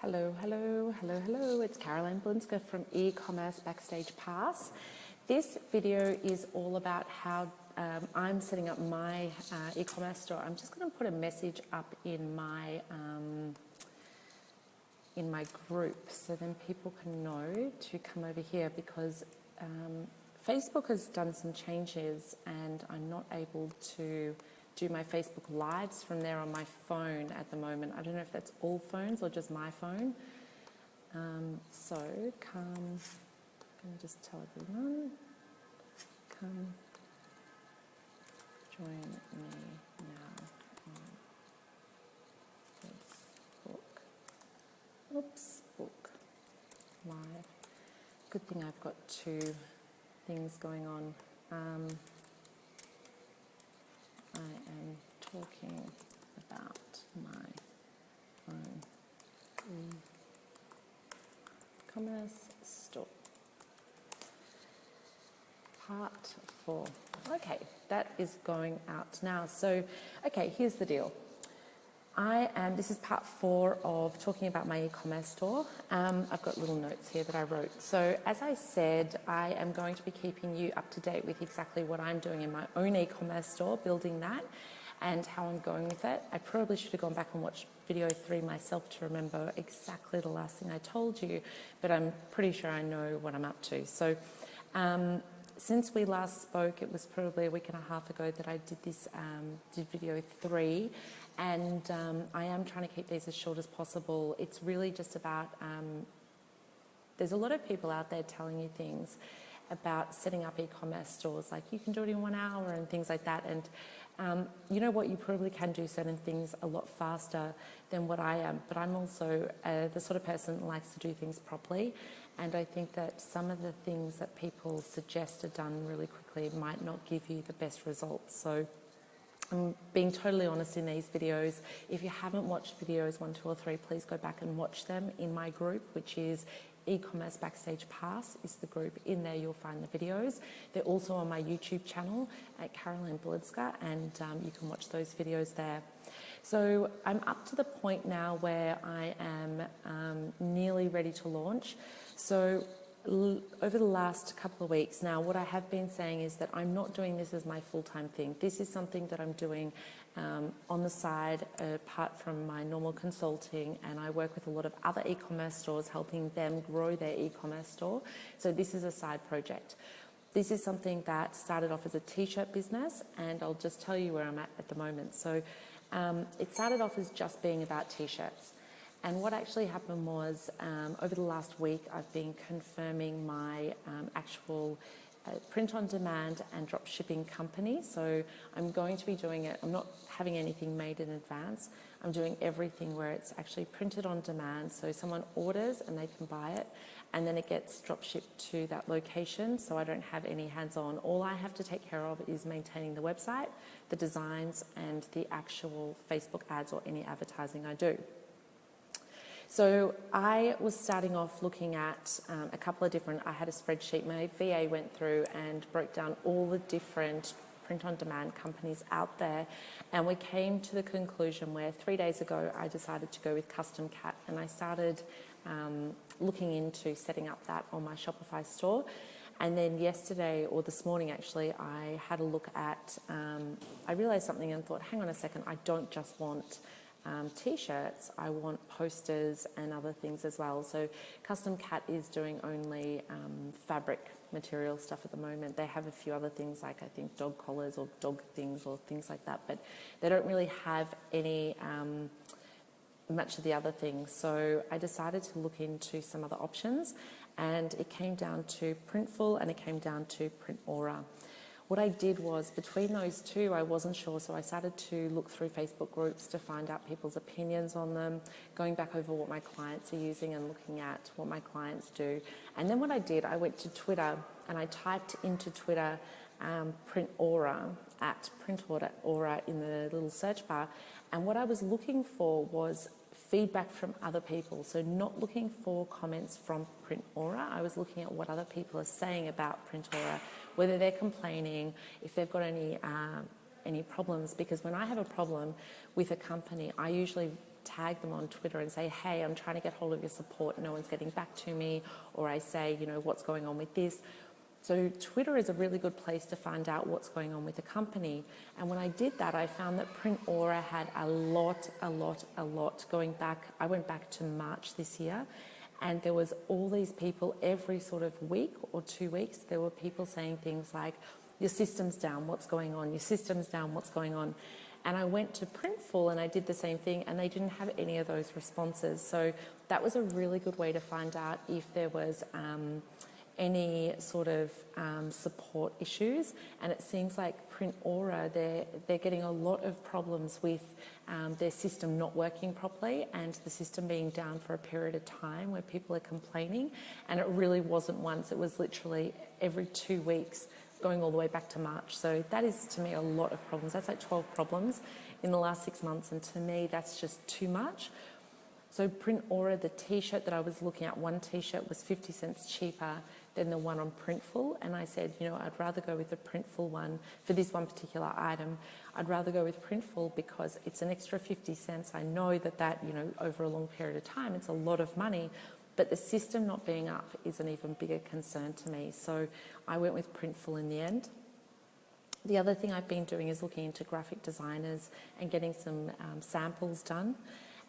Hello, hello, hello, hello. It's Caroline Blinska from eCommerce Backstage Pass. This video is all about how I'm setting up my e-commerce store. I'm just going to put a message up in my group so then people can know to come over here because Facebook has done some changes and I'm not able to do my Facebook Lives from there on my phone at the moment. I don't know if that's all phones or just my phone. So come, I'm going to just tell everyone, come join me now on Facebook. Oops, book live. Good thing I've got two things going on. I am talking about my own e-commerce store. Part 4. Okay, that is going out now. So, okay, here's the deal. This is part 4 of talking about my e-commerce store. I've got little notes here that I wrote. So as I said, I am going to be keeping you up to date with exactly what I'm doing in my own e-commerce store, building that and how I'm going with it. I probably should have gone back and watched video 3 myself to remember exactly the last thing I told you, but I'm pretty sure I know what I'm up to. So since we last spoke, it was probably a week and a half ago that I did this, did video 3. And I am trying to keep these as short as possible. It's really just about, there's a lot of people out there telling you things about setting up e-commerce stores, like you can do it in 1 hour and things like that. And you know what, you probably can do certain things a lot faster than what I am, but I'm also the sort of person that likes to do things properly. And I think that some of the things that people suggest are done really quickly might not give you the best results. So I'm being totally honest in these videos. If you haven't watched videos 1, 2 or 3, please go back and watch them in my group, which is eCommerce Backstage Pass is the group. In there you'll find the videos. They're also on my YouTube channel at Caroline Blinska, and you can watch those videos there. So I'm up to the point now where I am nearly ready to launch. So over the last couple of weeks now, what I have been saying is that I'm not doing this as my full-time thing. This is something that I'm doing on the side, apart from my normal consulting, and I work with a lot of other e-commerce stores, helping them grow their e-commerce store. So this is a side project. This is something that started off as a t-shirt business, and I'll just tell you where I'm at the moment. So it started off as just being about t-shirts. And what actually happened was, over the last week, I've been confirming my actual print-on-demand and drop shipping company. So I'm going to be doing it. I'm not having anything made in advance. I'm doing everything where it's actually printed on demand. So someone orders and they can buy it, and then it gets drop shipped to that location. So I don't have any hands-on. All I have to take care of is maintaining the website, the designs, and the actual Facebook ads or any advertising I do. So I was starting off looking at a couple of different, I had a spreadsheet, my VA went through and broke down all the different print-on-demand companies out there, and we came to the conclusion where 3 days ago I decided to go with Custom Cat, and I started looking into setting up that on my Shopify store. And then yesterday, or this morning actually, I had a look at, I realized something and thought, hang on a second, I don't just want t-shirts, I want posters and other things as well. So Custom Cat is doing only fabric material stuff at the moment. They have a few other things, like I think dog collars or dog things or things like that, but they don't really have any much of the other things. So I decided to look into some other options, and it came down to Printful and it came down to Print Aura. What I did was, between those two, I wasn't sure, so I started to look through Facebook groups to find out people's opinions on them, going back over what my clients are using and looking at what my clients do. And then what I did, I went to Twitter and I typed into Twitter Print Aura, at Print Aura in the little search bar, and what I was looking for was feedback from other people. So not looking for comments from Print Aura, I was looking at what other people are saying about Print Aura, whether they're complaining, if they've got any problems, because when I have a problem with a company, I usually tag them on Twitter and say, hey, I'm trying to get hold of your support, no one's getting back to me, or I say, you know, what's going on with this. So Twitter is a really good place to find out what's going on with the company. And when I did that, I found that Print Aura had a lot going back. I went back to March this year, and there was all these people every sort of week or 2 weeks. There were people saying things like, your system's down, what's going on? Your system's down, what's going on? And I went to Printful and I did the same thing, and they didn't have any of those responses. So that was a really good way to find out if there was any sort of support issues. And it seems like Print Aura, they're getting a lot of problems with their system not working properly and the system being down for a period of time where people are complaining. And it really wasn't once, it was literally every 2 weeks, going all the way back to March. So that is, to me, a lot of problems. That's like 12 problems in the last 6 months, and to me that's just too much. So Print Aura, the t-shirt that I was looking at, one t-shirt was 50 cents cheaper than the one on Printful, and I said, you know, I'd rather go with the Printful one for this one particular item. I'd rather go with Printful because it's an extra 50 cents. I know that, you know, over a long period of time, it's a lot of money, but the system not being up is an even bigger concern to me. So I went with Printful in the end. The other thing I've been doing is looking into graphic designers and getting some samples done.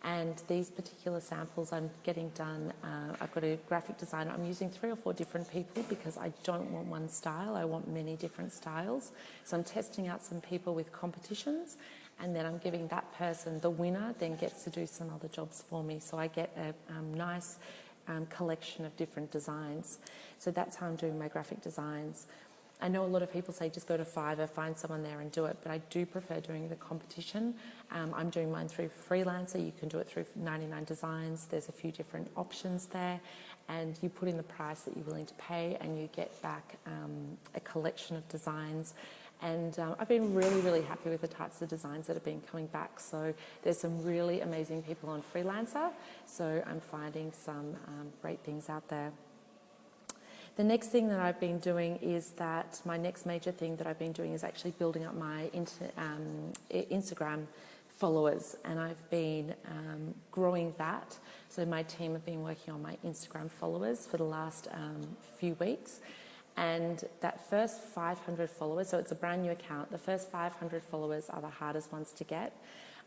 And these particular samples I'm getting done, I've got a graphic designer. I'm using 3 or 4 different people because I don't want one style. I want many different styles. So I'm testing out some people with competitions, and then I'm giving that person, the winner, then gets to do some other jobs for me. So I get a nice collection of different designs. So that's how I'm doing my graphic designs. I know a lot of people say just go to Fiverr, find someone there and do it, but I do prefer doing the competition. I'm doing mine through Freelancer. You can do it through 99 Designs. There's a few different options there, and you put in the price that you're willing to pay and you get back a collection of designs. And I've been really happy with the types of designs that have been coming back. So there's some really amazing people on Freelancer. So I'm finding some great things out there. The next thing that I've been doing is that my next major thing that I've been doing is actually building up my Instagram followers, and I've been growing that. So my team have been working on my Instagram followers for the last few weeks. And that first 500 followers, so it's a brand new account, the first 500 followers are the hardest ones to get.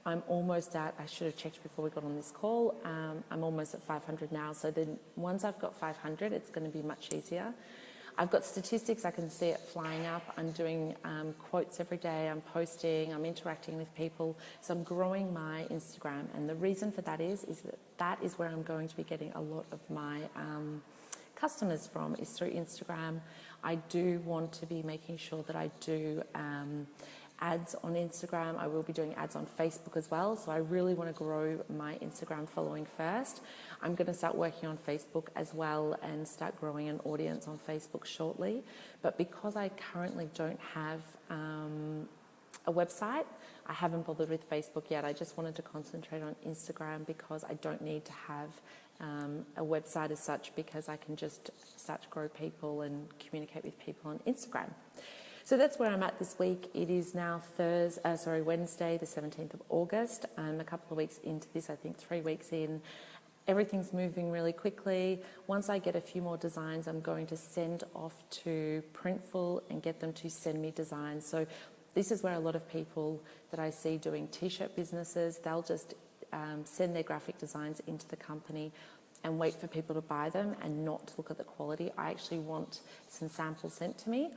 I'm almost at, I should have checked before we got on this call, I'm almost at 500 now. So then once I've got 500, it's going to be much easier. I've got statistics, I can see it flying up. I'm doing quotes every day, I'm posting, I'm interacting with people. So I'm growing my Instagram. And the reason for that is that is where I'm going to be getting a lot of my customers from, is through Instagram. I do want to be making sure that I do ads on Instagram. I will be doing ads on Facebook as well. So I really want to grow my Instagram following first. I'm going to start working on Facebook as well and start growing an audience on Facebook shortly. But because I currently don't have a website, I haven't bothered with Facebook yet. I just wanted to concentrate on Instagram because I don't need to have a website as such, because I can just start to grow people and communicate with people on Instagram. So that's where I'm at this week. It is now Wednesday, the 17th of August. I'm a couple of weeks into this, I think 3 weeks in. Everything's moving really quickly. Once I get a few more designs, I'm going to send off to Printful and get them to send me designs. So this is where a lot of people that I see doing t-shirt businesses, they'll just send their graphic designs into the company and wait for people to buy them and not look at the quality. I actually want some samples sent to me.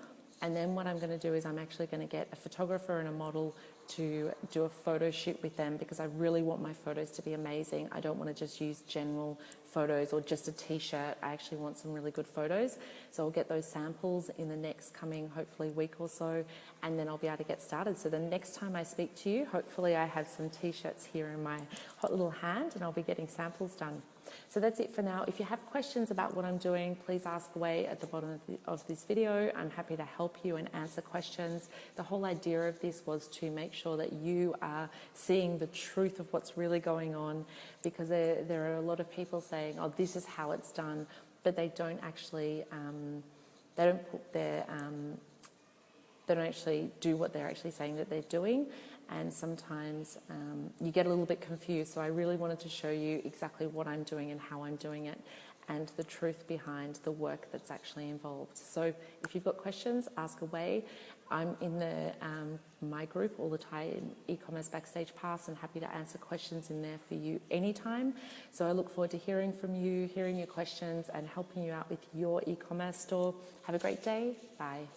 And then what I'm going to do is I'm actually going to get a photographer and a model to do a photo shoot with them, because I really want my photos to be amazing. I don't want to just use general photos or just a t-shirt. I actually want some really good photos. So I'll get those samples in the next coming, hopefully, week or so, and then I'll be able to get started. So the next time I speak to you, hopefully I have some t-shirts here in my hot little hand and I'll be getting samples done. So that's it for now. If you have questions about what I'm doing, please ask away at the bottom of this video. I'm happy to help you and answer questions. The whole idea of this was to make sure that you are seeing the truth of what's really going on, because there are a lot of people saying, oh, this is how it's done, but they don't actually, they don't actually do what they're actually saying that they're doing. and sometimes you get a little bit confused. So I really wanted to show you exactly what I'm doing and how I'm doing it, and the truth behind the work that's actually involved. So if you've got questions, ask away. I'm in the my group all the time, eCommerce Backstage Pass, and happy to answer questions in there for you anytime. So I look forward to hearing from you, hearing your questions, and helping you out with your e-commerce store. Have a great day. Bye.